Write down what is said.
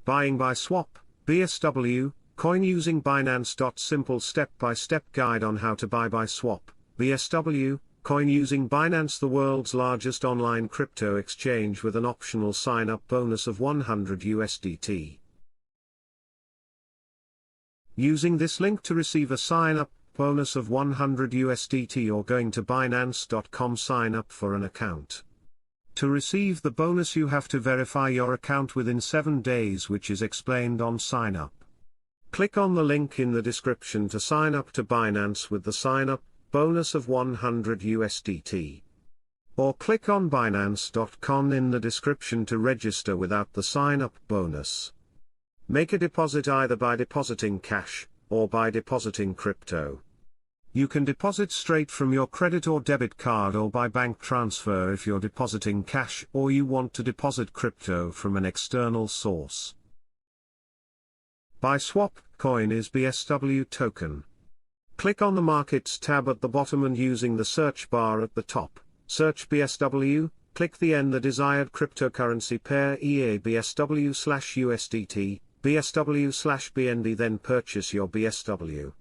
Buying BiSwap, BSW, coin using Binance. Simple step-by-step guide on how to buy BiSwap, BSW, coin using Binance, the world's largest online crypto exchange, with an optional sign-up bonus of 100 USDT. Using this link to receive a sign-up bonus of 100 USDT, or going to Binance.com, sign up for an account. To receive the bonus you have to verify your account within 7 days, which is explained on sign up. Click on the link in the description to sign up to Binance with the sign-up bonus of 100 USDT. Or click on Binance.com in the description to register without the sign-up bonus. Make a deposit either by depositing cash, or by depositing crypto. You can deposit straight from your credit or debit card, or by bank transfer if you're depositing cash or you want to deposit crypto from an external source. BiSwap coin is BSW token. Click on the Markets tab at the bottom and using the search bar at the top, search BSW, click the desired cryptocurrency pair, EA BSW/USDT, BSW/BNB, then purchase your BSW.